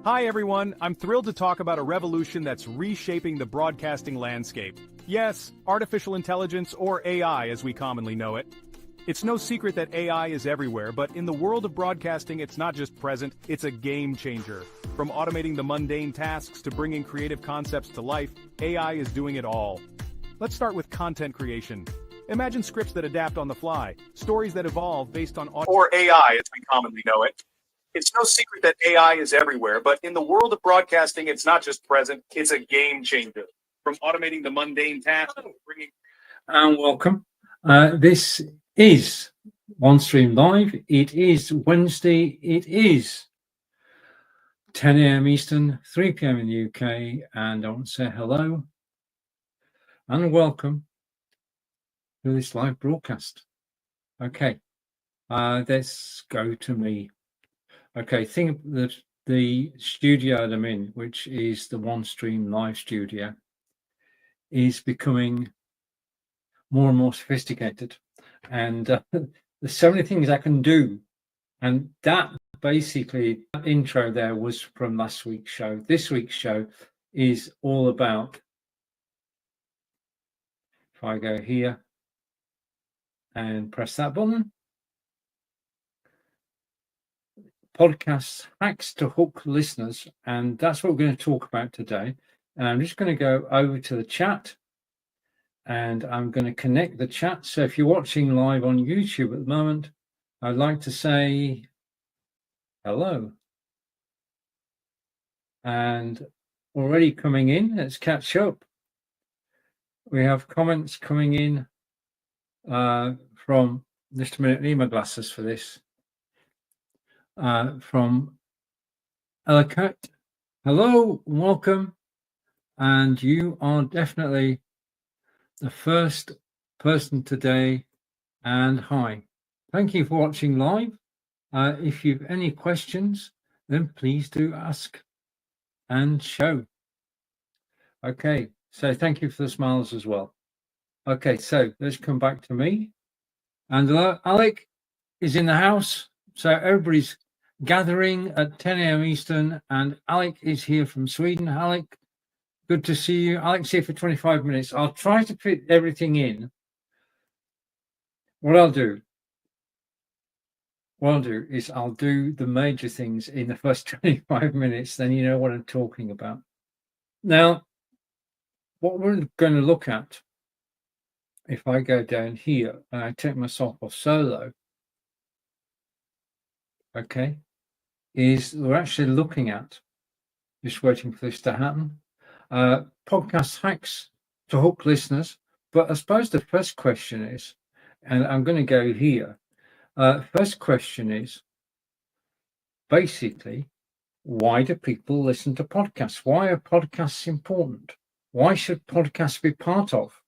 Hi everyone, I'm thrilled to talk about a revolution that's reshaping the broadcasting landscape. Yes, artificial intelligence, or AI as we commonly know it. It's no secret that AI is everywhere, but in the world of broadcasting it's not just present, it's a game changer. From automating the mundane tasks to bringing creative concepts to life, AI is doing it all. Let's start with content creation. Imagine scripts that adapt on the fly, stories that evolve based on or AI as we commonly know it. It's no secret that AI is everywhere, but in the world of broadcasting, it's not just present, it's a game changer. From automating the mundane tasks to bringing... And welcome. This is OneStream Live. It is Wednesday. It is 10 a.m. Eastern, 3 p.m. in the UK. And I want to say hello and welcome to this live broadcast. Okay, let's go to me. Okay, think that the studio that I'm in, which is the OneStream Live studio, is becoming more and more sophisticated, and there's so many things I can do. And that basically, that intro there was from last week's show. This week's show is all about, if I go here and press that button, podcast hacks to hook listeners, and that's what we're going to talk about today. And I'm just going to go over to the chat, and I'm going to connect the chat. So if you're watching live on YouTube at the moment, I'd like to say hello. And already coming in, let's catch up. We have comments coming in from, just a minute, I need my glasses for this, from Ellicott. Hello, welcome. And you are definitely the first person today. And hi, thank you for watching live. If you've any questions, then please do ask and show. Okay, so thank you for the smiles as well. Okay, so let's come back to me. And Alec is in the house. So everybody's gathering at 10 a.m. Eastern, and Alec is here from Sweden. Alec, good to see you. Alec's here for 25 minutes. I'll try to fit everything in. What I'll do is I'll do the major things in the first 25 minutes, then you know what I'm talking about. Now, what we're going to look at, if I go down here and I take myself off solo, okay, is we're actually looking at, just waiting for this to happen, podcast hacks to hook listeners. But I suppose the first question is, and I'm going to go here, first question is basically, why do people listen to podcasts? Why are podcasts important? Why should podcasts be part of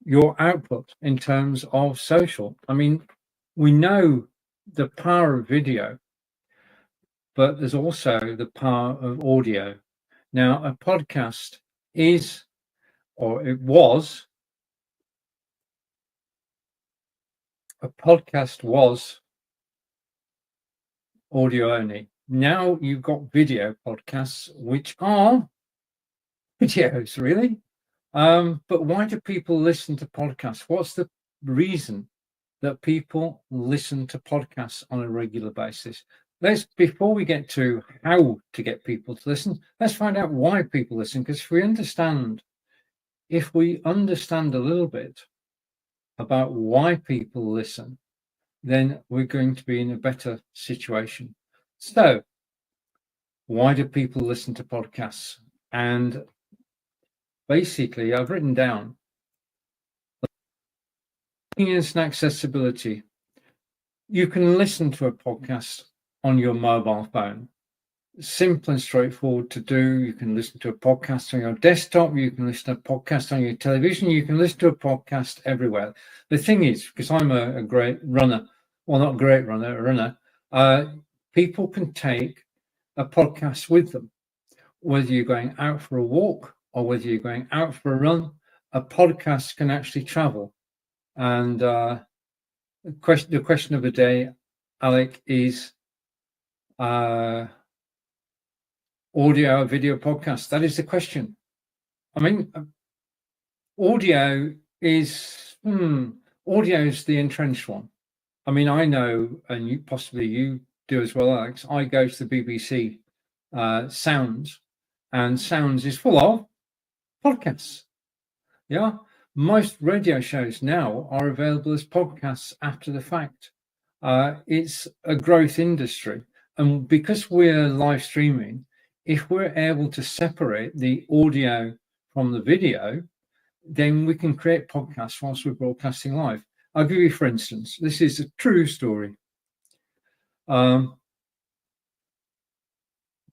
your output in terms of social? I mean, we know the power of video, but there's also the power of audio. Now, a podcast is, or it was, a podcast was audio only. Now you've got video podcasts, which are videos, really. But why do people listen to podcasts? What's the reason that people listen to podcasts on a regular basis? Before we get to how to get people to listen, let's find out why people listen. Because if we understand a little bit about why people listen, then we're going to be in a better situation. So, why do people listen to podcasts? And basically, I've written down convenience and accessibility. You can listen to a podcast on your mobile phone. Simple and straightforward to do. You can listen to a podcast on your desktop. You can listen to a podcast on your television. You can listen to a podcast everywhere. The thing is, because I'm a great runner, well, not a great runner, a runner, people can take a podcast with them. Whether you're going out for a walk or whether you're going out for a run, a podcast can actually travel. And the question of the day, Alec, is audio or video podcast? That is the question. I mean, audio is the entrenched one. I mean, I know, and you do as well, Alex. I go to the BBC Sounds, and Sounds is full of podcasts. Yeah, most radio shows now are available as podcasts after the fact. It's a growth industry, and because we're live streaming, if we're able to separate the audio from the video, then we can create podcasts whilst we're broadcasting live. I'll give you, for instance, this is a true story.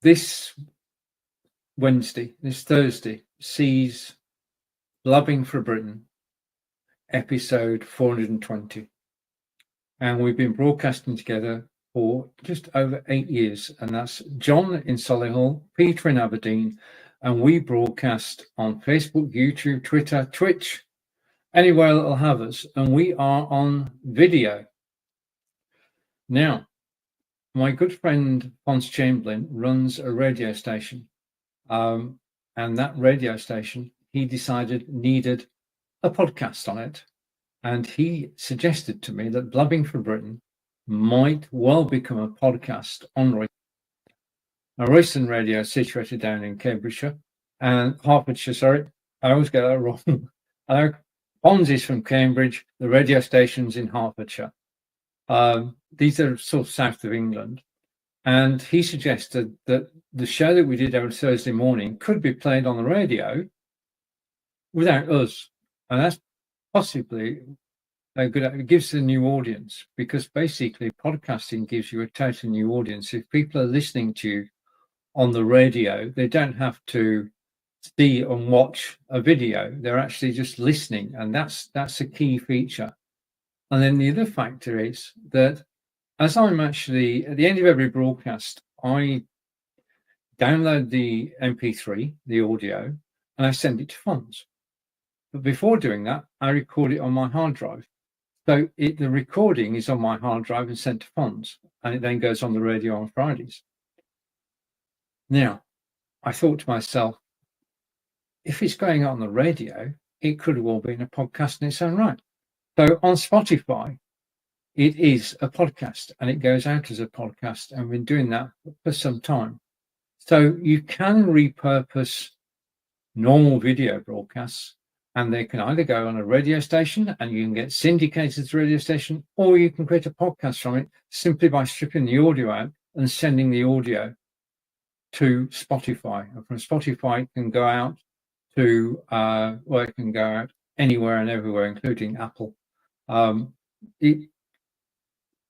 This Thursday, sees Blubbing for Britain, episode 420. And we've been broadcasting together for just over 8 years. And that's John in Solihull, Peter in Aberdeen. And we broadcast on Facebook, YouTube, Twitter, Twitch, anywhere that'll have us. And we are on video. Now, my good friend Ponce Chamberlain runs a radio station. And that radio station, he decided needed a podcast on it. And he suggested to me that Blubbing for Britain might well become a podcast on Royston. Now, Royston Radio is situated down in Cambridgeshire and Hertfordshire, sorry. I always get that wrong. Ponce is from Cambridge, the radio station's in Hertfordshire. These are sort of south of England. And he suggested that the show that we did every Thursday morning could be played on the radio without us. And that's possibly a good, it gives a new audience, because basically podcasting gives you a totally new audience. If people are listening to you on the radio, they don't have to see and watch a video. They're actually just listening. And that's a key feature. And then the other factor is that as I'm actually, at the end of every broadcast, I download the MP3, the audio, and I send it to Fonz. But before doing that, I record it on my hard drive. So the recording is on my hard drive and sent to Fonz, and it then goes on the radio on Fridays. Now, I thought to myself, if it's going on the radio, it could have all been a podcast in its own right. So on Spotify, it is a podcast and it goes out as a podcast, and we've been doing that for some time. So you can repurpose normal video broadcasts, and they can either go on a radio station and you can get syndicated to a radio station, or you can create a podcast from it simply by stripping the audio out and sending the audio to Spotify. And from Spotify, it can go out to, it can go out anywhere and everywhere, including Apple. It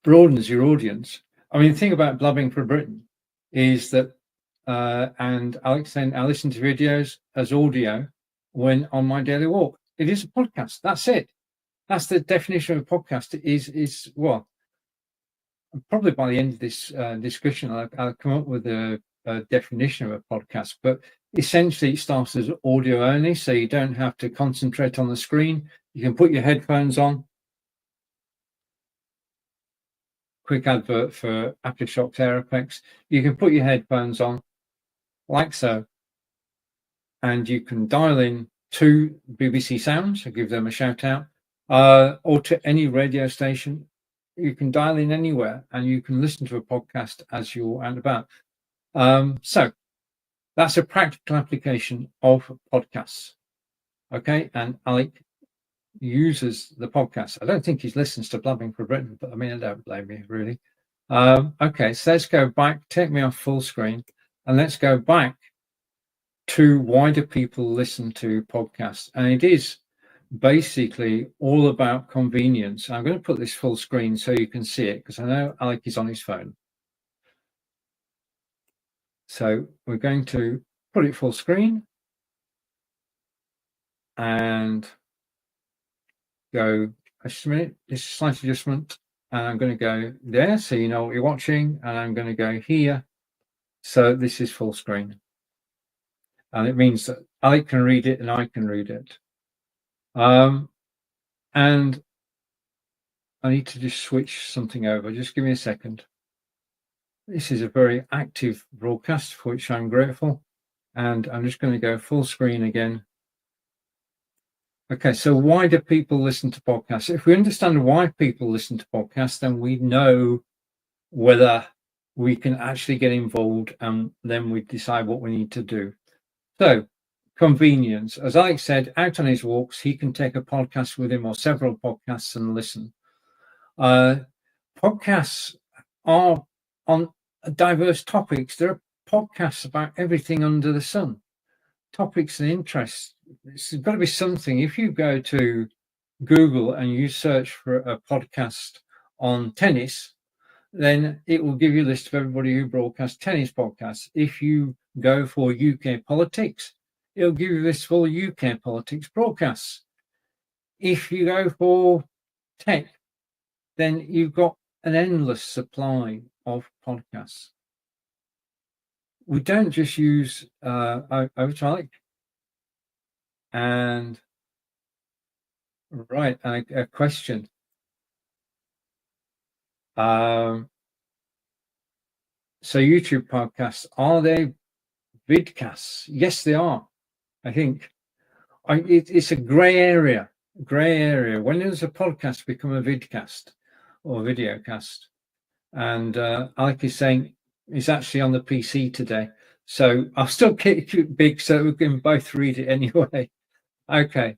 broadens your audience. I mean, the thing about Blubbing for Britain is that, and Alex saying, I listen to videos as audio when on my daily walk. It is a podcast. That's it. That's the definition of a podcast. Is well, probably by the end of this discussion, I'll come up with a definition of a podcast. But essentially, it starts as audio only, so you don't have to concentrate on the screen. You can put your headphones on. Quick advert for Aftershokz Aeropex. You can put your headphones on like so, and you can dial in to BBC Sounds, I'll give them a shout out, or to any radio station. You can dial in anywhere and you can listen to a podcast as you're out and about. So that's a practical application of podcasts. Okay, and Alec uses the podcast. I don't think he listens to Blubbing for Britain, but I mean, I don't blame you, really. Okay, so let's go back, take me off full screen, and let's go back to why do people listen to podcasts. And it is basically all about convenience. I'm going to put this full screen so you can see it, because I know Alec is on his phone. So we're going to put it full screen and go, just a minute, this is slight adjustment, and I'm going to go there so you know what you're watching, and I'm going to go here. So this is full screen. And it means that Alec can read it and I can read it. And I need to just switch something over. Just give me a second. This is a very active broadcast, for which I'm grateful. And I'm just going to go full screen again. Okay, so why do people listen to podcasts? If we understand why people listen to podcasts, then we know whether we can actually get involved, and then we decide what we need to do. So, convenience. As Alex said, out on his walks, he can take a podcast with him or several podcasts and listen. Podcasts are on diverse topics. There are podcasts about everything under the sun, topics and interests. It's got to be something. If you go to Google and you search for a podcast on tennis, then it will give you a list of everybody who broadcasts tennis podcasts. If you go for UK politics, it'll give you a list for UK politics broadcasts. If you go for tech, then you've got an endless supply of podcasts. We don't just use Overtonic. And right, a question. So YouTube podcasts, are they vidcasts? Yes, they are. I think it's a gray area. When does a podcast become a vidcast or videocast? And Alec is saying it's actually on the PC today. So I'll still keep it big so we can both read it anyway. Okay.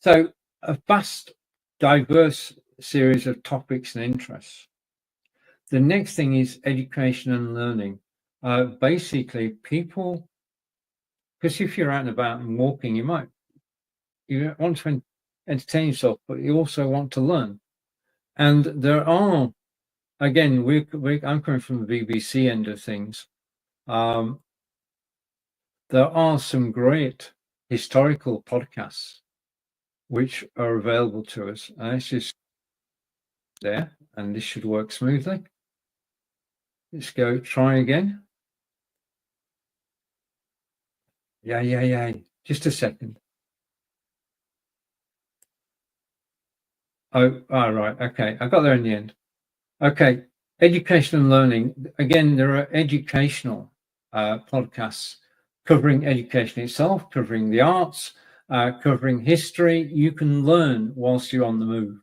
So a vast, diverse series of topics and interests. The next thing is education and learning. Basically, people, because if you're out and about and walking, you want to entertain yourself, but you also want to learn. And there are, again, I'm coming from the BBC end of things. There are some great historical podcasts which are available to us. And it's just there, and this should work smoothly. Let's go try again. Yeah. Just a second. Oh, right. Okay. I got there in the end. Okay. Education and learning. Again, there are educational podcasts covering education itself, covering the arts, covering history. You can learn whilst you're on the move.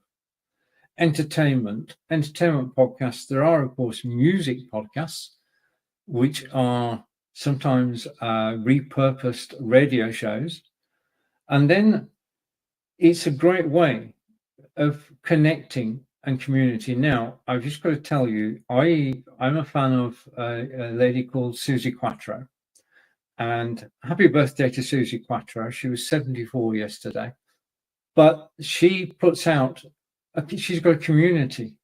Entertainment podcasts. There are, of course, music podcasts, which are sometimes repurposed radio shows. And then it's a great way of connecting and community. Now, I've just got to tell you, I'm a fan of a lady called Suzi Quatro. And happy birthday to Suzi Quatro. She was 74 yesterday. But she puts out, she's got a community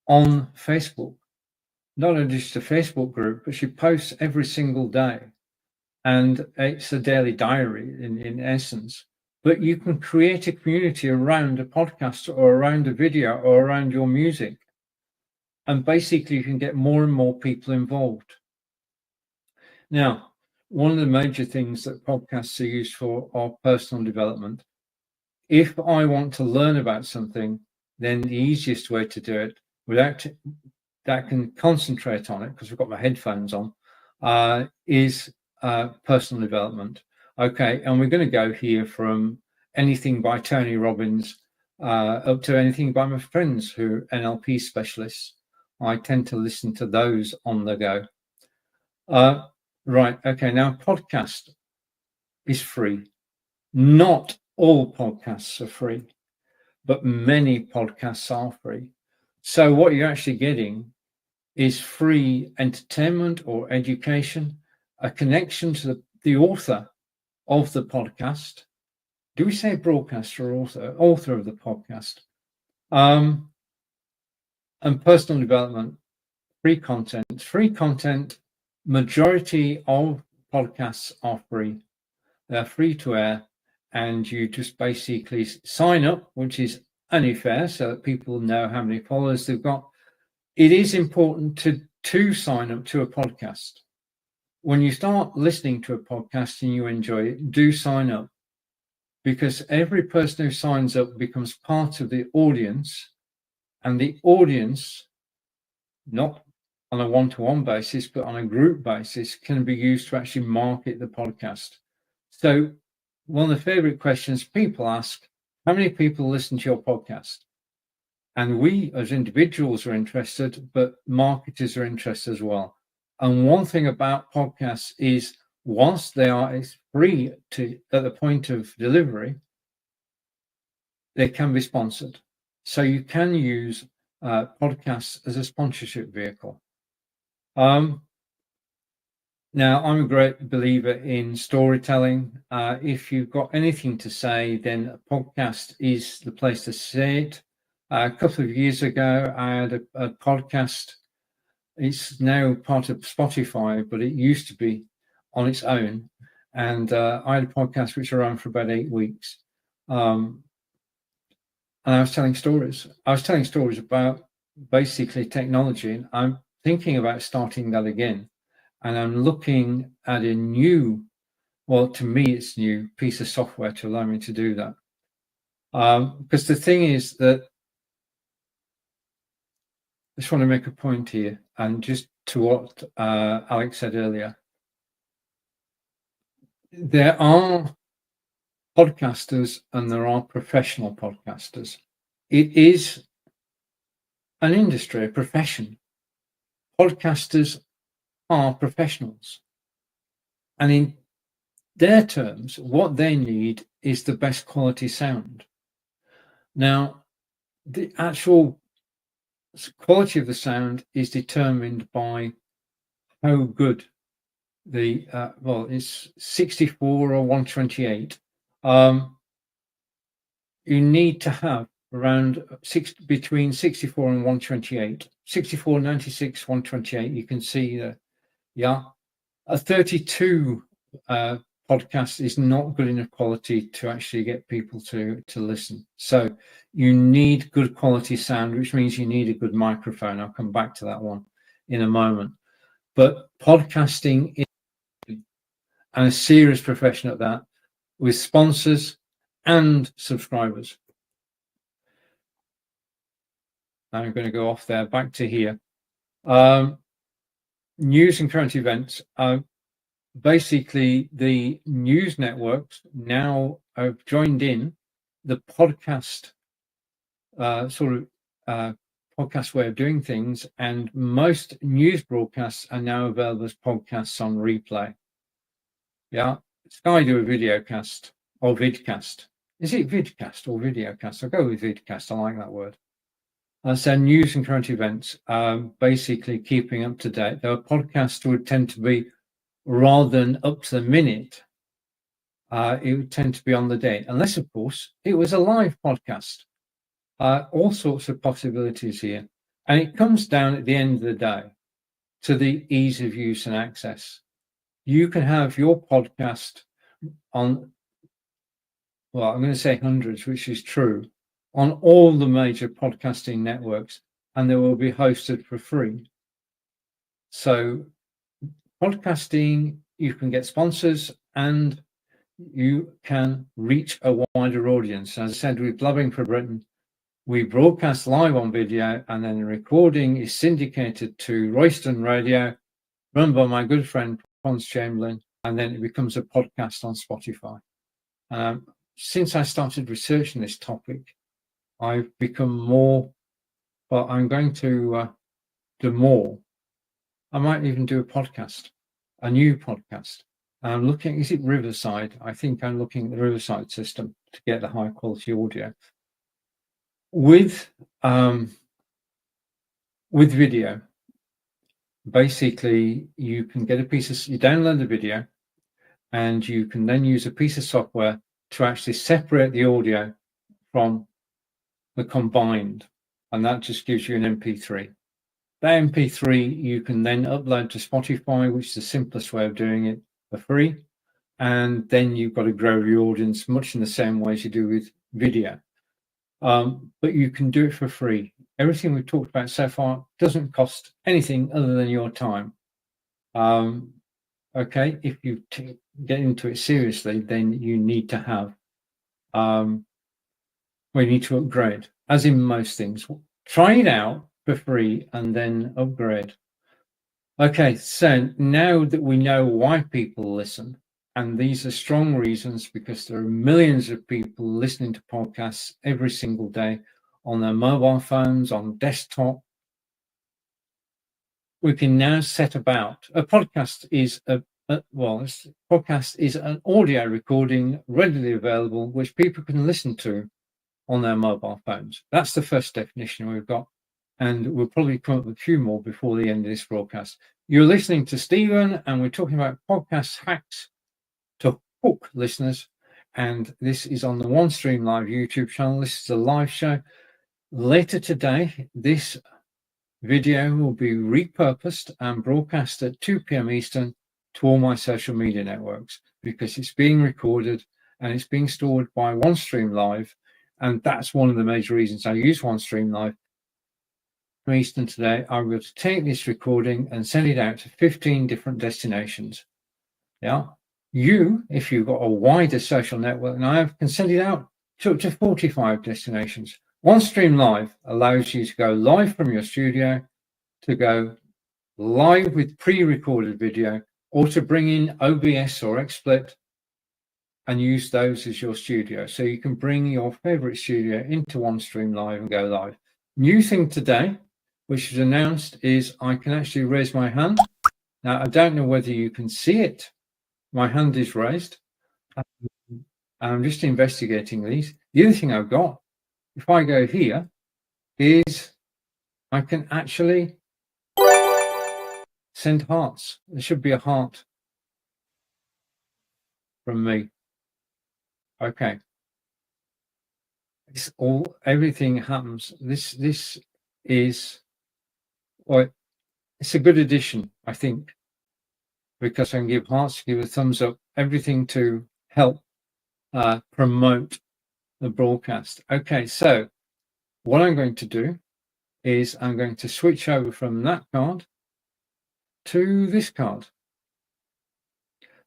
on Facebook. Not only just a Facebook group, but she posts every single day. And it's a daily diary in essence. But you can create a community around a podcast or around a video or around your music. And basically you can get more and more people involved. Now, one of the major things that podcasts are used for are personal development. If I want to learn about something, then the easiest way to do it without that can concentrate on it, because I've got my headphones on, is personal development. Okay, and we're going to go here from anything by Tony Robbins up to anything by my friends who are NLP specialists. I tend to listen to those on the go. Right, okay, now podcast is free. Not all podcasts are free, but many podcasts are free. So what you're actually getting is free entertainment or education, a connection to the author of the podcast. Do we say broadcaster or author? Author of the podcast. And personal development, free content. Free content, majority of podcasts are free. They're free to air, and you just basically sign up, which is only fair, so that people know how many followers they've got. It is important to sign up to a podcast. When you start listening to a podcast and you enjoy it, do sign up, because every person who signs up becomes part of the audience, and the audience, not on a one-to-one basis, but on a group basis can be used to actually market the podcast. So one of the favorite questions people ask, how many people listen to your podcast? And we as individuals are interested, but marketers are interested as well. And one thing about podcasts is once they are free at the point of delivery, they can be sponsored. So you can use podcasts as a sponsorship vehicle. Now, I'm a great believer in storytelling. If you've got anything to say, then a podcast is the place to say it. A couple of years ago, I had a podcast. It's now part of Spotify, but it used to be on its own. And I had a podcast which ran for about 8 weeks. And I was telling stories. I was telling stories about basically technology. And I'm thinking about starting that again. And I'm looking at a new, well, to me, it's new piece of software to allow me to do that. Because the thing is that I just want to make a point here, and just to what Alex said earlier, there are podcasters and there are professional podcasters. It is an industry, a profession. Podcasters are professionals. And in their terms, what they need is the best quality sound. Now, the actual quality of the sound is determined by how good the well, it's 64 or 128. You need to have around between 64 and 128. 64, 96, 128. You can see yeah, a 32 podcast is not good enough quality to actually get people to listen. So you need good quality sound, which means you need a good microphone. I'll come back to that one in a moment. But podcasting is and a serious profession at that, with sponsors and subscribers. I'm going to go off there, back to here. News and current events. Basically, the news networks now have joined in the podcast podcast way of doing things, and most news broadcasts are now available as podcasts on replay. Yeah, Sky do a videocast or vidcast. Is it vidcast or videocast? I'll go with vidcast. I like that word. So news and current events, basically keeping up to date. Though a podcast would tend to be, rather than up to the minute, it would tend to be on the day, unless, of course, it was a live podcast. All sorts of possibilities here. And it comes down at the end of the day to the ease of use and access. You can have your podcast on, well, I'm going to say hundreds, which is true, on all the major podcasting networks, and they will be hosted for free. So podcasting, you can get sponsors and you can reach a wider audience. As I said, with Blabbing for Britain, we broadcast live on video, and then the recording is syndicated to Royston Radio, run by my good friend Ponce Chamberlain, and then it becomes a podcast on Spotify. Since I started researching this topic, I've become more, well, I'm going to do more. I might even do a podcast, a new podcast. I'm looking, is it Riverside? I think I'm looking at the Riverside system to get the high quality audio. With video, basically you can get you download the video, and you can then use a piece of software to actually separate the audio from the combined, and that just gives you an MP3. That MP3 you can then upload to Spotify, which is the simplest way of doing it, for free. And then you've got to grow your audience much in the same way as you do with video. But you can do it for free. Everything we've talked about so far doesn't cost anything other than your time. Okay, if you get into it seriously, then you need to have, you need to upgrade, as in most things. Try it out for free and then upgrade. Okay, so now that we know why people listen, and these are strong reasons because there are millions of people listening to podcasts every single day on their mobile phones, on desktop, we can now set about. A podcast is podcast is an audio recording readily available, which people can listen to on their mobile phones. That's the first definition we've got. And we'll probably come up with a few more before the end of this broadcast. You're listening to Stephen, and we're talking about podcast hacks to hook listeners. And this is on the OneStream Live YouTube channel. This is a live show. Later today, this video will be repurposed and broadcast at 2 p.m. Eastern to all my social media networks because it's being recorded and it's being stored by OneStream Live. And that's one of the major reasons I use OneStream Live. Eastern today, I'm going to take this recording and send it out to 15 different destinations. Yeah, you, if you've got a wider social network than I have, can send it out to up to 45 destinations. OneStream Live allows you to go live from your studio, to go live with pre-recorded video, or to bring in OBS or XSplit and use those as your studio. So you can bring your favorite studio into OneStream Live and go live. New thing today, which was announced, is I can actually raise my hand. Now, I don't know whether you can see it. My hand is raised. I'm just investigating these. The other thing I've got, if I go here, is I can actually send hearts. There should be a heart from me. Okay. It's all, everything happens. This is, well, it's a good addition, I think, because I can give hearts, give a thumbs up, everything to help promote the broadcast. Okay, so what I'm going to do is I'm going to switch over from that card to this card.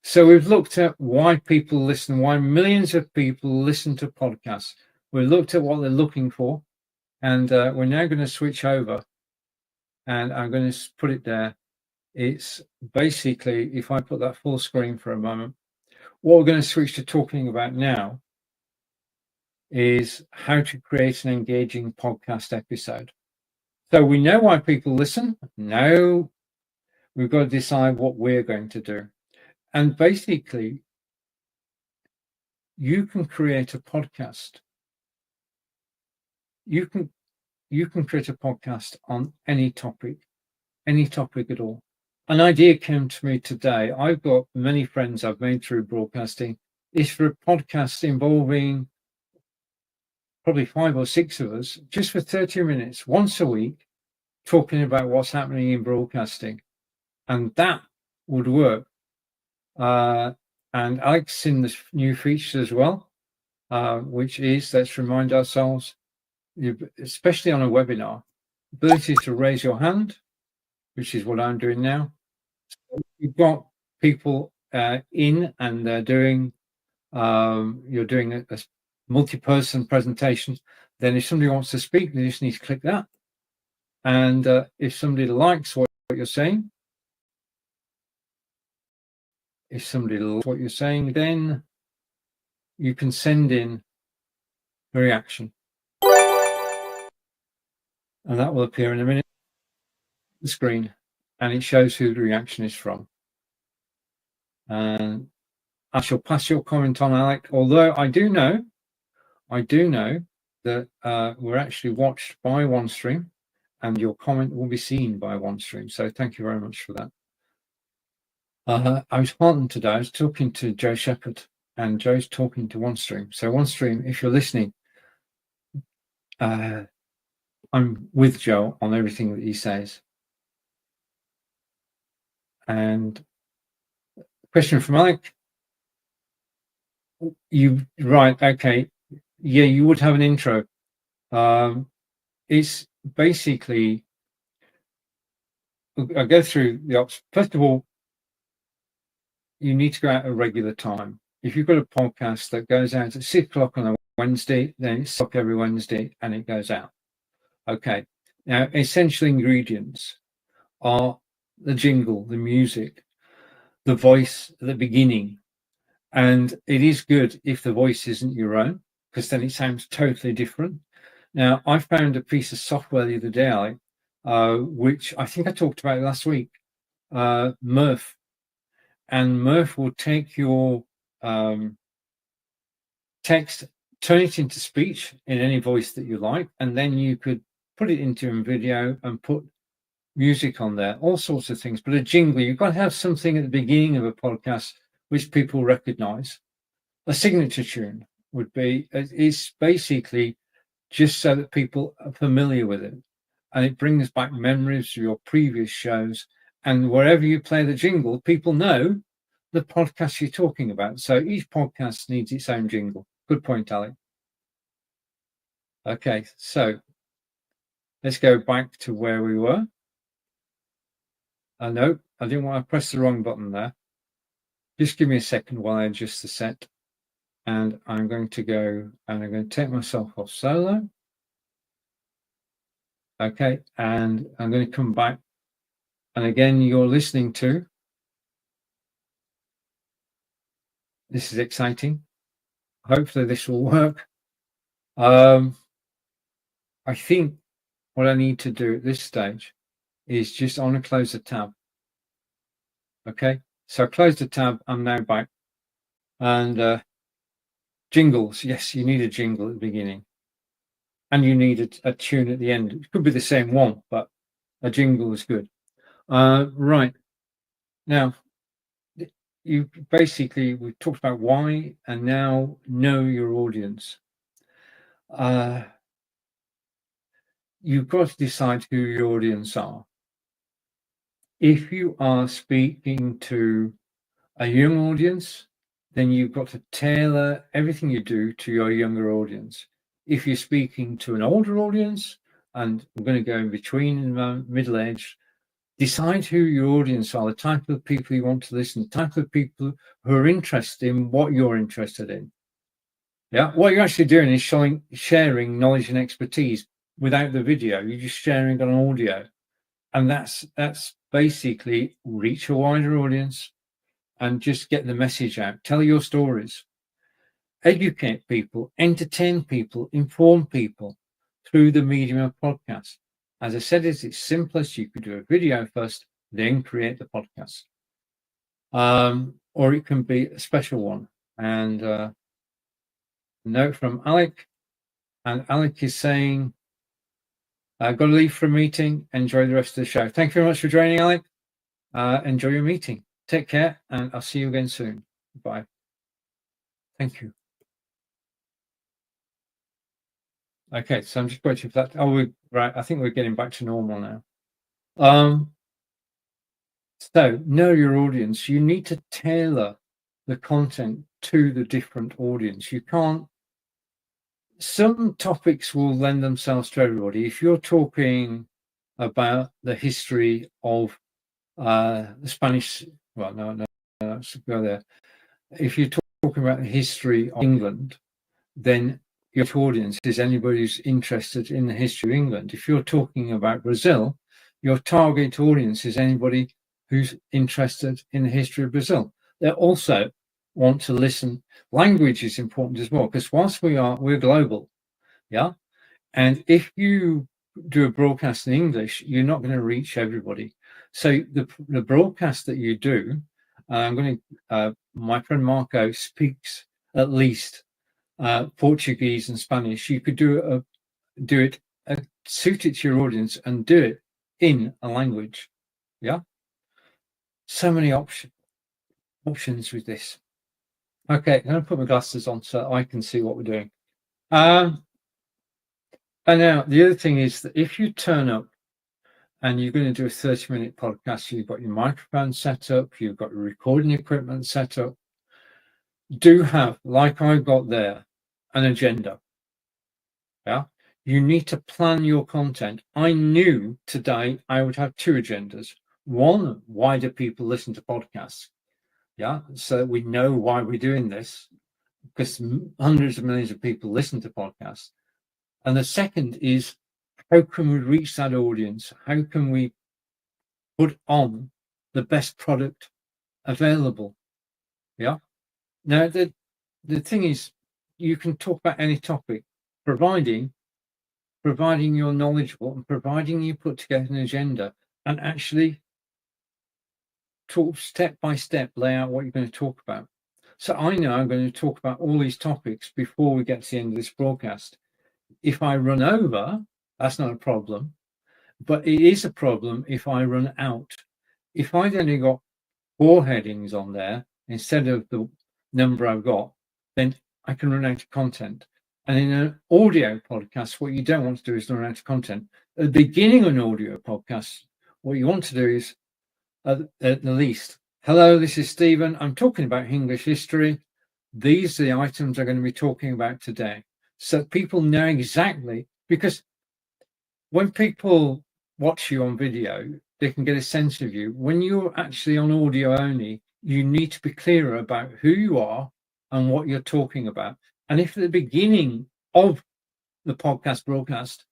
So we've looked at why people listen, why millions of people listen to podcasts. We've looked at what they're looking for, and we're now going to switch over, and I'm going to put it there. It's basically, if I put that full screen for a moment, what we're going to switch to talking about now is how to create an engaging podcast episode. So we know why people listen. Now we've got to decide what we're going to do. And basically, you can create a podcast. You can create a podcast on any topic at all. An idea came to me today. I've got many friends I've made through broadcasting. It's for a podcast involving probably 5 or 6 of us, just for 30 minutes, once a week, talking about what's happening in broadcasting. And that would work. And Alex seen this new feature as well, which is, let's remind ourselves, especially on a webinar, ability to raise your hand, which is what I'm doing now. So you've got people in, and they're doing, you're doing a multi-person presentation. Then if somebody wants to speak, they just need to click that. And if somebody likes what you're saying, then you can send in a reaction. And that will appear in a minute on the screen, and it shows who the reaction is from. And I shall pass your comment on, Alec, although I do know that we're actually watched by OneStream, and your comment will be seen by OneStream. So thank you very much for that. I was heartened today. I was talking to Joe Shepherd, and Joe's talking to OneStream. So OneStream, if you're listening, I'm with Joe on everything that he says. And question from Alec. Right, okay. Yeah, you would have an intro. It's basically, I'll go through the options. First of all, you need to go out at a regular time. If you've got a podcast that goes out at 6 o'clock on a Wednesday, then it's up every Wednesday and it goes out. Okay. Now, essential ingredients are the jingle, the music, the voice at the beginning. And it is good if the voice isn't your own, because then it sounds totally different. Now, I found a piece of software the other day, which I think I talked about last week, Murph. And Murph will take your text, turn it into speech in any voice that you like, and then you could put it into a video and put music on there, all sorts of things. But a jingle, you've got to have something at the beginning of a podcast which people recognize. A signature tune would be, it's basically just so that people are familiar with it. And it brings back memories of your previous shows. And wherever you play the jingle, people know the podcast you're talking about. So each podcast needs its own jingle. Good point, Ali. Okay, so let's go back to where we were. No, I didn't want to press the wrong button there. Just give me a second while I adjust the set. And I'm going to go and I'm going to take myself off solo. Okay, and I'm going to come back. And again, you're listening to. This is exciting. Hopefully this will work. I think what I need to do at this stage is just I want to close the tab. Okay, so I closed the tab. I'm now back. And jingles. Yes, you need a jingle at the beginning. And you need a tune at the end. It could be the same one, but a jingle is good. Right. Now, you basically, we've talked about why, and now know your audience. You've got to decide who your audience are. If you are speaking to a young audience, then you've got to tailor everything you do to your younger audience. If you're speaking to an older audience, and we're going to go in between in the middle age, decide who your audience are, the type of people you want to listen, the type of people who are interested in what you're interested in. Yeah, what you're actually doing is sharing knowledge and expertise without the video. You're just sharing on audio. And that's basically reach a wider audience and just get the message out. Tell your stories. Educate people, entertain people, inform people through the medium of podcast. As I said, it's simplest. You could do a video first, then create the podcast. Or it can be a special one. And a note from Alec. And Alec is saying, I've got to leave for a meeting. Enjoy the rest of the show. Thank you very much for joining, Alec. Enjoy your meeting. Take care, and I'll see you again soon. Bye. Thank you. Okay, so I'm just waiting for that. Oh, right. I think we're getting back to normal now. So know your audience. You need to tailor the content to the different audience. You can't. Some topics will lend themselves to everybody. If you're talking about the history of the Spanish, well, no, let's go there. If you're talking about the history of England, then your audience is anybody who's interested in the history of England. If you're talking about Brazil, your target audience is anybody who's interested in the history of Brazil. They also want to listen. Language is important as well, because whilst we're global, yeah. And if you do a broadcast in English, you're not going to reach everybody. So the broadcast that you do, I'm going to. My friend Marco speaks at least Portuguese and Spanish. You could do it, suit it to your audience, and do it in a language. Yeah. So many options with this. Okay, I'm going to put my glasses on so I can see what we're doing. And now the other thing is that if you turn up and you're going to do a 30-minute podcast, you've got your microphone set up, you've got your recording equipment set up, do have, like I've got there, an agenda. Yeah, you need to plan your content. I knew today I would have two agendas. One, why do people listen to podcasts? Yeah, so we know why we're doing this, because hundreds of millions of people listen to podcasts. And the second is, how can we reach that audience? How can we put on the best product available. Yeah. Now, the thing is, you can talk about any topic, providing you're knowledgeable and providing you put together an agenda and actually talk step by step, lay out what you're going to talk about. So I know I'm going to talk about all these topics before we get to the end of this broadcast. If I run over, that's not a problem, but it is a problem if I run out. If I've only got 4 headings on there instead of the number I've got, then I can run out of content. And in an audio podcast, what you don't want to do is run out of content. At the beginning of an audio podcast, what you want to do is, at the least, hello, this is Stephen. I'm talking about English history. These are the items I'm going to be talking about today. So people know exactly, because when people watch you on video, they can get a sense of you. When you're actually on audio only, you need to be clearer about who you are and what you're talking about. And if at the beginning of the podcast broadcast,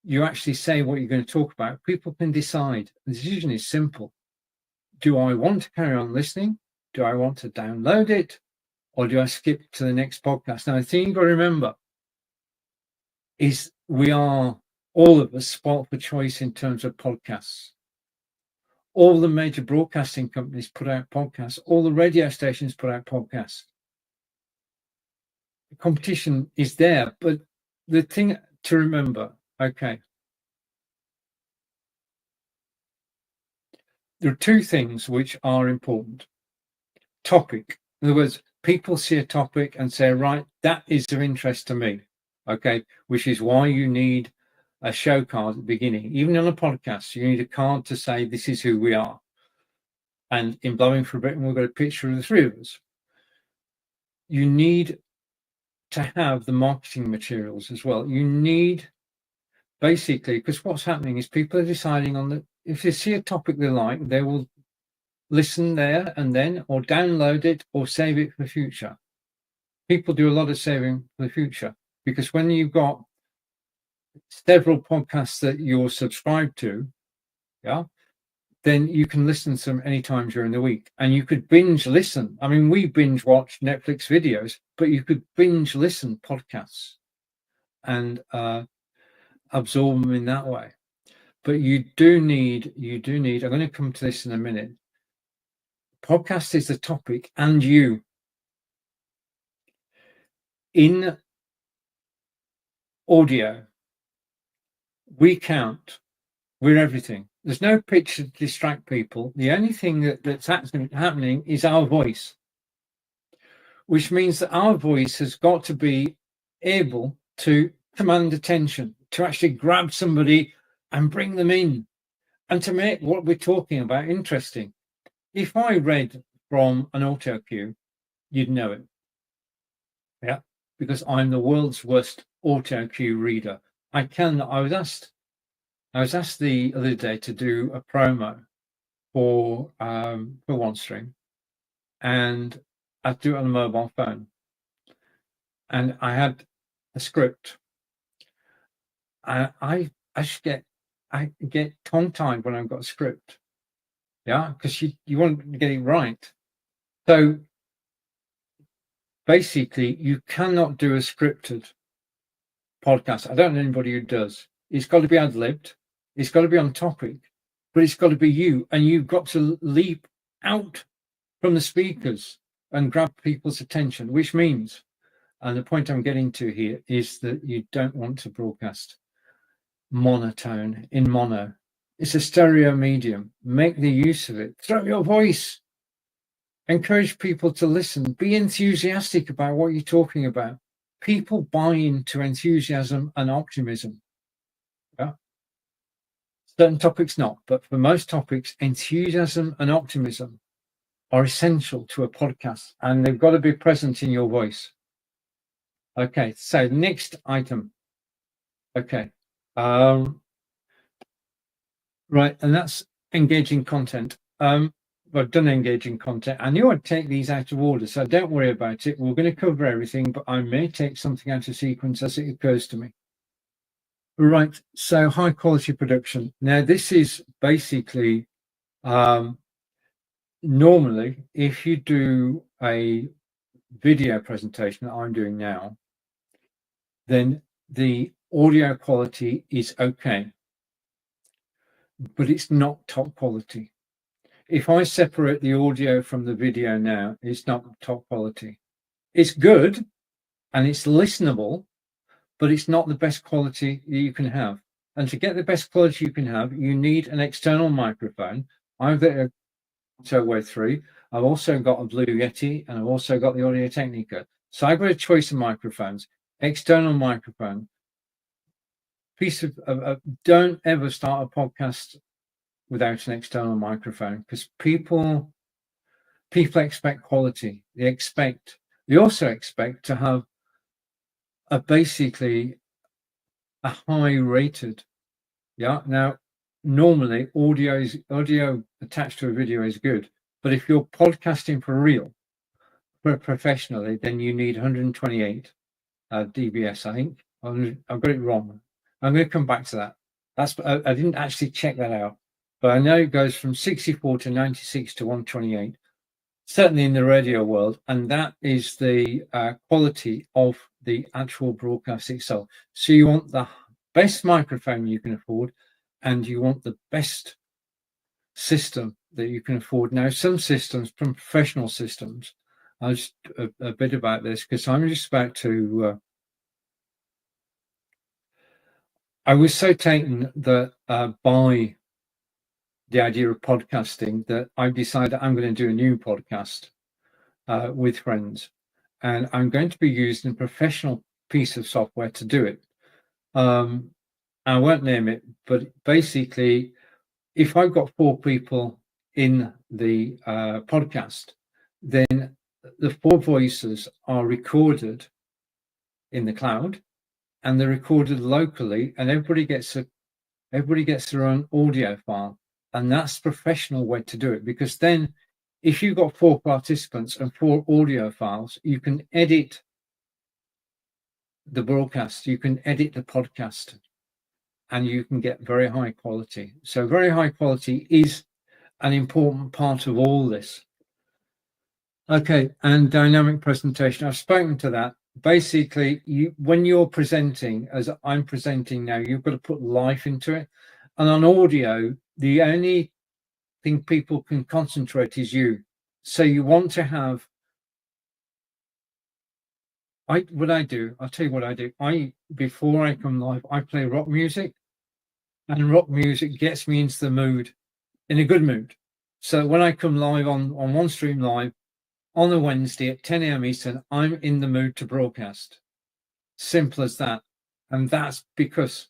you actually say what you're going to talk about, people can decide. The decision is simple. Do I want to carry on listening? Do I want to download it? Or do I skip to the next podcast? Now, the thing you've got to remember is we are, all of us, spoiled for choice in terms of podcasts. All the major broadcasting companies put out podcasts. All the radio stations put out podcasts. The competition is there, but the thing to remember, okay, there are 2 things which are important. Topic. In other words, people see a topic and say, right, that is of interest to me. Okay, which is why you need a show card at the beginning. Even on a podcast, you need a card to say, this is who we are. And in Blowing for Britain, we've got a picture of the 3 of us. You need to have the marketing materials as well. You need, basically, because what's happening is people are deciding on the, if they see a topic they like, they will listen there and then, or download it, or save it for the future. People do a lot of saving for the future, because when you've got several podcasts that you're subscribed to, yeah, then you can listen to them anytime during the week, and you could binge listen. I mean, we binge watch Netflix videos, but you could binge listen podcasts and absorb them in that way. But you do need, I'm going to come to this in a minute. Podcast is the topic, and you. In audio, we count. We're everything. There's no picture to distract people. The only thing that's happening is our voice, which means that our voice has got to be able to command attention, to actually grab somebody and bring them in, and to make what we're talking about interesting. If I read from an auto cue, you'd know it. Yeah, because I'm the world's worst auto cue reader. I was asked the other day to do a promo for OneStream, and I do it on a mobile phone, and I had a script. I get tongue-tied when I've got a script, yeah, because you want to get it right. So basically, you cannot do a scripted podcast. I don't know anybody who does. It's got to be ad-libbed. It's got to be on topic, but it's got to be you, and you've got to leap out from the speakers and grab people's attention, which means, and the point I'm getting to here is that you don't want to broadcast monotone in mono. It's a stereo medium. Make the use of it. Throw your voice. Encourage people to listen. Be enthusiastic about what you're talking about. People buy into enthusiasm and optimism. Yeah. Certain topics not, but for most topics, enthusiasm and optimism are essential to a podcast, and they've got to be present in your voice. Okay, so next item. Okay. Right, and that's engaging content. I've done engaging content. I knew I'd take these out of order, so don't worry about it. We're going to cover everything, but I may take something out of sequence as it occurs to me. Right, so high quality production. Now, this is basically Normally, if you do a video presentation that I'm doing now, then the audio quality is okay, but it's not top quality. If I separate the audio from the video now, it's not top quality. It's good and it's listenable, but it's not the best quality that you can have. And to get the best quality you can have, you need an external microphone. I've got a Way 3. I've also got a Blue Yeti, and I've also got the Audio Technica. So I've got a choice of microphones. External microphone. Don't ever start a podcast without an external microphone, because people expect quality. They also expect to have basically a high rated. Yeah. Now, normally audio attached to a video is good, but if you're podcasting for real, professionally, then you need 128 dBs. I think I've got it wrong. I'm going to come back to that. I didn't actually check that out, but I know it goes from 64 to 96 to 128. Certainly in the radio world, and that is the quality of the actual broadcast itself. So you want the best microphone you can afford, and you want the best system that you can afford. Now, some systems, from professional systems, I'll just a bit about this, because I'm just about to. I was so taken that by the idea of podcasting that I've decided I'm going to do a new podcast with friends, and I'm going to be using a professional piece of software to do it. I won't name it, but basically, if I've got 4 people in the podcast, then the 4 voices are recorded in the cloud, and they're recorded locally, and everybody gets their own audio file, and that's the professional way to do it. Because then, if you've got 4 participants and 4 audio files, you can edit the broadcast, you can edit the podcast, and you can get very high quality. So very high quality is an important part of all this. Okay, and dynamic presentation. I've spoken to that. Basically, when you're presenting, as I'm presenting now, you've got to put life into it. And on audio, the only thing people can concentrate is you. So you want to have. I'll tell you what I do. Before I come live, I play rock music, and rock music gets me into the mood, in a good mood. So when I come live on OneStream Live on a Wednesday at 10 a.m. Eastern, I'm in the mood to broadcast. Simple as that. And that's because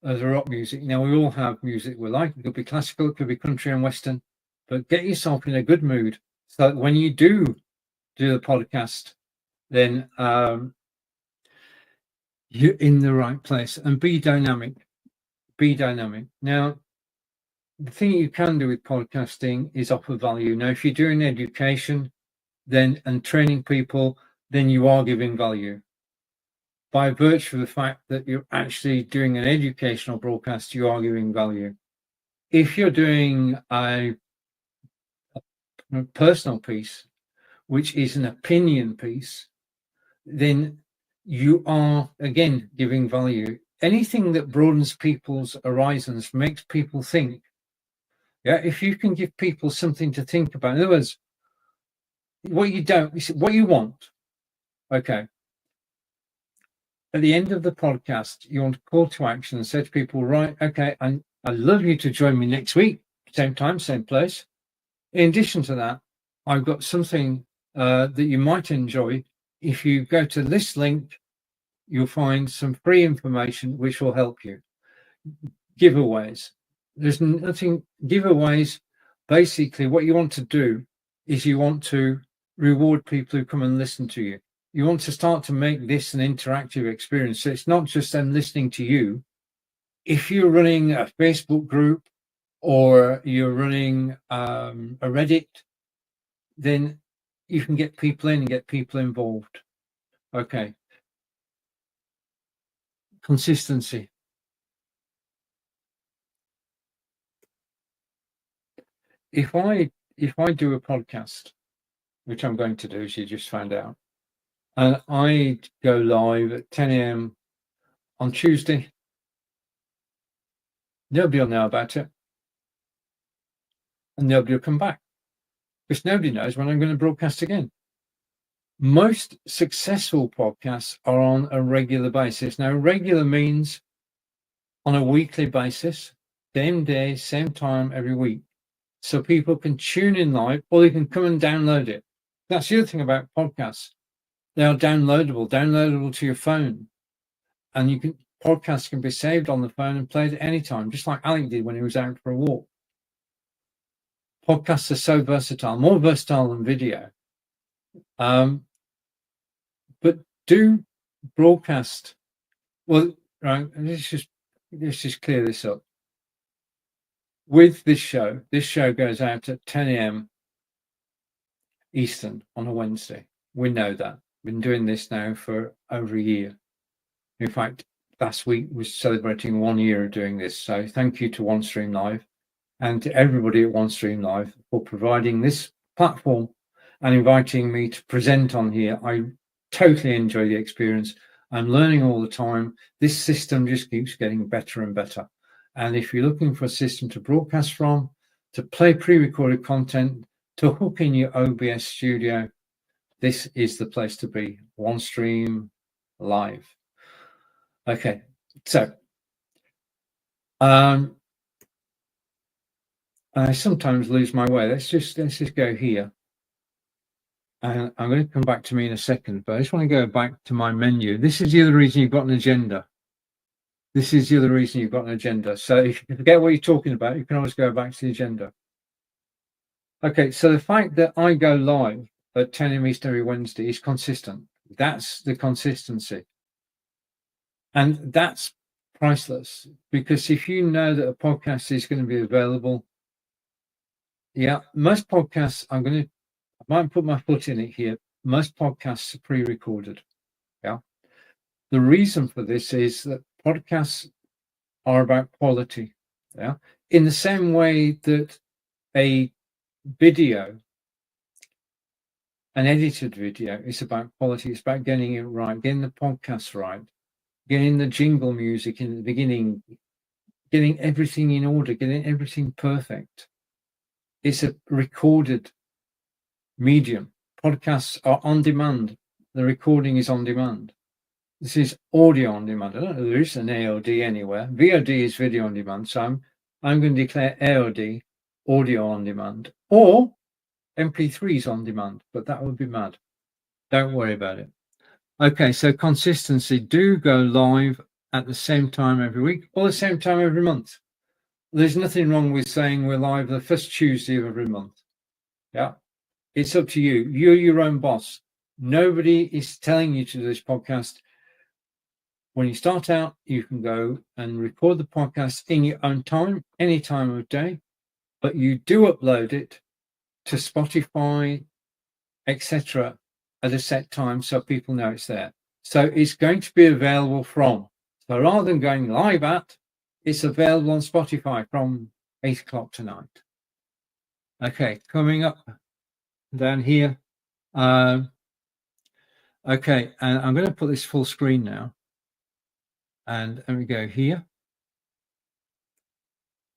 of the rock music. Now, we all have music we like. It could be classical, it could be country and western, but get yourself in a good mood so that when you do the podcast, then you're in the right place. And be dynamic. Now, the thing you can do with podcasting is offer value. Now, if you're doing education and training people, then you are giving value. By virtue of the fact that you're actually doing an educational broadcast, you are giving value. If you're doing a personal piece, which is an opinion piece, then you are, again, giving value. Anything that broadens people's horizons, makes people think. Yeah, if you can give people something to think about. In other words, what you want. Okay. At the end of the podcast, you want to call to action and say to people, right, okay, I'd love you to join me next week, same time, same place. In addition to that, I've got something that you might enjoy. If you go to this link, you'll find some free information which will help you. Giveaways. There's nothing, giveaways, basically what you want to do is you want to reward people who come and listen to you. You want to start to make this an interactive experience. So it's not just them listening to you. If you're running a Facebook group or you're running a Reddit, then you can get people in and get people involved. Okay. Consistency. if I do a podcast, which I'm going to do, as you just found out, and I go live at 10 a.m. on Tuesday, nobody will know about it, and nobody will come back, because nobody knows when I'm going to broadcast again. Most successful podcasts are on a regular basis. Now, regular means on a weekly basis, same day, same time every week. So people can tune in live, or they can come and download it. That's the other thing about podcasts. They are downloadable to your phone. And podcasts can be saved on the phone and played at any time, just like Alec did when he was out for a walk. Podcasts are so versatile, more versatile than video. But do broadcast. Well, right, let's just clear this up. With this show goes out at 10 a.m. Eastern on a Wednesday. We know that. Been doing this now for over a year. In fact, last week was celebrating 1 year of doing this. So thank you to OneStream Live and to everybody at OneStream Live for providing this platform and inviting me to present on here. I totally enjoy the experience. I'm learning all the time. This system just keeps getting better and better. And if you're looking for a system to broadcast from, to play pre-recorded content, to hook in your OBS studio, this is the place to be. OneStream Live. Okay, so I sometimes lose my way. Let's just go here. And I'm going to come back to me in a second, but I just want to go back to my menu. This is the other reason you've got an agenda. So if you forget what you're talking about, you can always go back to the agenda. Okay, so the fact that I go live at 10 a.m. Eastern every Wednesday is consistent. That's the consistency. And that's priceless, because if you know that a podcast is going to be available, most podcasts, I might put my foot in it here. Most podcasts are pre-recorded. The reason for this is that podcasts are about quality. In the same way that a video, an edited video, is about quality. It's about getting it right, getting the podcast right, getting the jingle music in the beginning, getting everything in order, getting everything perfect. It's a recorded medium. Podcasts are on demand. The recording is on demand. This is audio on demand. I don't know if there is an AOD anywhere. VOD is video on demand. So I'm going to declare AOD, audio on demand, or MP3s on demand, but that would be mad. Don't worry about it. Okay, so consistency. Do go live at the same time every week or the same time every month. There's nothing wrong with saying we're live the first Tuesday of every month. It's up to you. You're your own boss. Nobody is telling you to do this podcast. When you start out, you can go and record the podcast in your own time, any time of day, but you do upload it to Spotify, etc., at a set time so people know it's there. So it's going to be available from. So rather than going live at, it's available on Spotify from 8 o'clock tonight. Okay, coming up down here. Okay, and I'm going to put this full screen now. And we go here.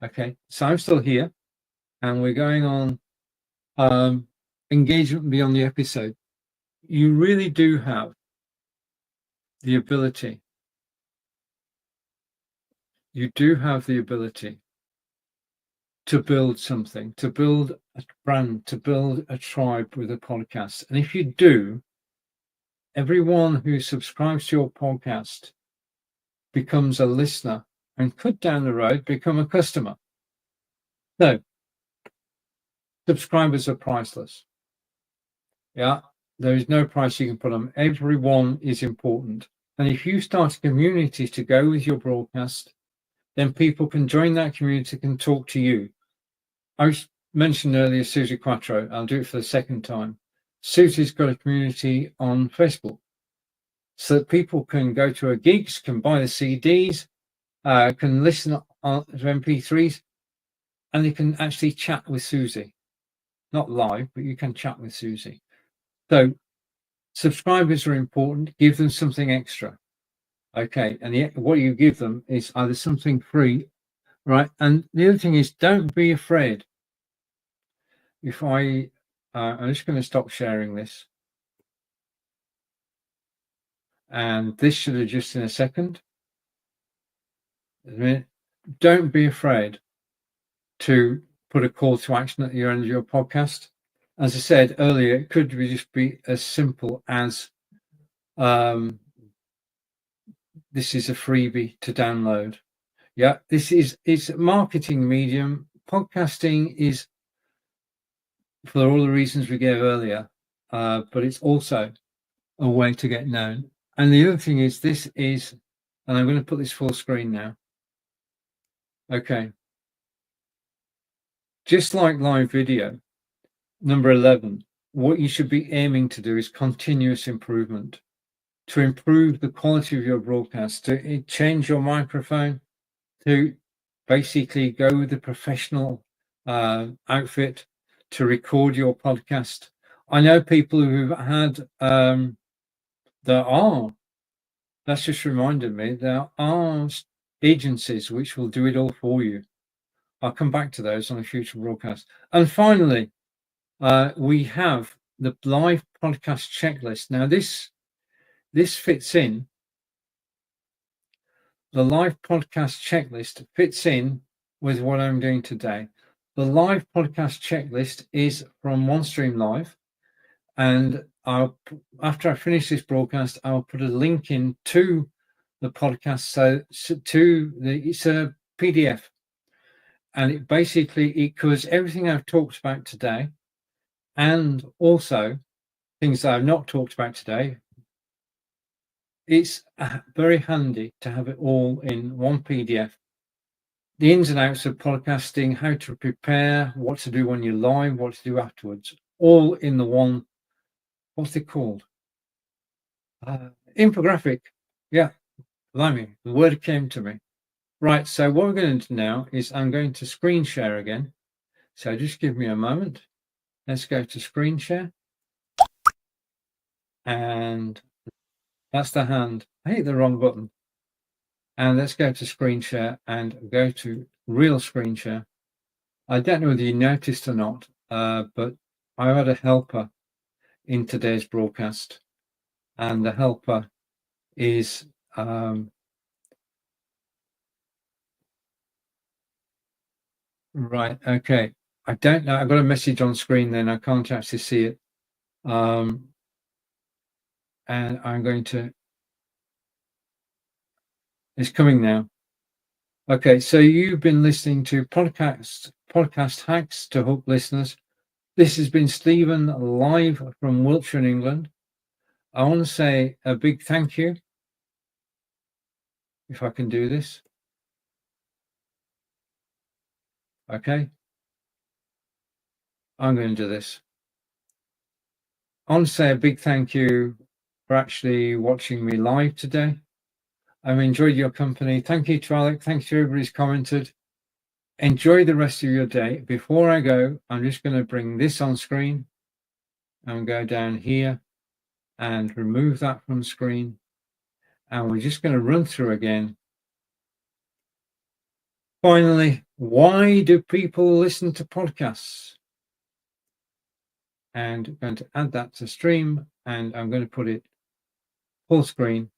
Okay, so I'm still here. And we're going on engagement beyond the episode. You really do have the ability. You do have the ability to build something, to build a brand, to build a tribe with a podcast. And if you do, everyone who subscribes to your podcast becomes a listener and could down the road become a customer. So subscribers are priceless. There is no price you can put on them. Everyone is important. And if you start a community to go with your broadcast, then people can join that community, can talk to you. I mentioned earlier Susie Quattro. I'll do it for the second time. Susie's got a community on Facebook so that people can go to her gigs, can buy the CDs, can listen to MP3s, and you can actually chat with Susie. Not live, but you can chat with Susie. So subscribers are important. Give them something extra. Okay, and what you give them is either something free, right? And the other thing is, don't be afraid. If I'm just going to stop sharing this. And this should adjust in a second. Don't be afraid to put a call to action at the end of your podcast. As I said earlier, it could just be as simple as this is a freebie to download. Yeah, it's a marketing medium. Podcasting is, for all the reasons we gave earlier, but it's also a way to get known. And the other thing is, this is, and I'm going to put this full screen now. Okay. Just like live video, number 11, what you should be aiming to do is continuous improvement. To improve the quality of your broadcast, to change your microphone, to basically go with the professional outfit to record your podcast. I know people who've had, that's just reminded me, there are agencies which will do it all for you. I'll come back to those on a future broadcast. And finally, we have the live podcast checklist. Now, this fits in. The live podcast checklist fits in with what I'm doing today. The live podcast checklist is from OneStream Live, and after I finish this broadcast, I'll put a link in to the podcast, it's a PDF, and it covers everything I've talked about today, and also things that I've not talked about today. It's very handy to have it all in one PDF. The ins and outs of podcasting, how to prepare, what to do when you're live, what to do afterwards, all in the one, what's it called? Infographic. Yeah, blimey, the word came to me. Right, so what we're going to do now is I'm going to screen share again. So just give me a moment. Let's go to screen share. And that's the hand. I hit the wrong button. And let's go to screen share and go to real screen share. I don't know whether you noticed or not, but I had a helper in today's broadcast, and the helper is right. Okay. I don't know. I've got a message on screen then. I can't actually see it. And I'm going to, it's coming now. Okay, so you've been listening to podcast hacks to hook listeners. This has been Stephen live from Wiltshire in England. I want to say a big thank you, if I can do this. Okay, I'm going to do this. I want to say a big thank you for actually watching me live today. I've enjoyed your company. Thank you to Alec. Thanks to everybody who's commented. Enjoy the rest of your day. Before I go, I'm just going to bring this on screen and go down here and remove that from screen. And we're just going to run through again. Finally, why do people listen to podcasts? And I'm going to add that to stream, and I'm going to put it full screen.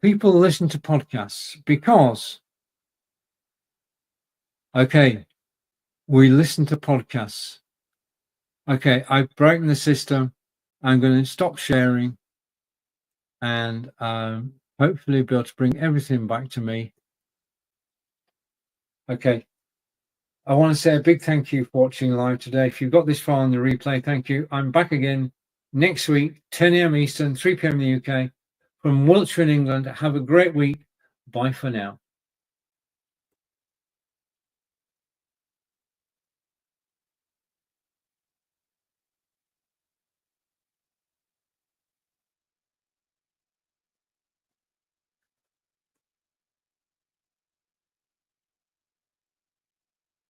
People listen to podcasts because, okay, we listen to podcasts. Okay, I've broken the system. I'm going to stop sharing and hopefully be able to bring everything back to me. Okay. I want to say a big thank you for watching live today. If you've got this far on the replay, thank you. I'm back again next week, 10 a.m. Eastern, 3 p.m. in the UK, from Wiltshire in England. Have a great week. Bye for now.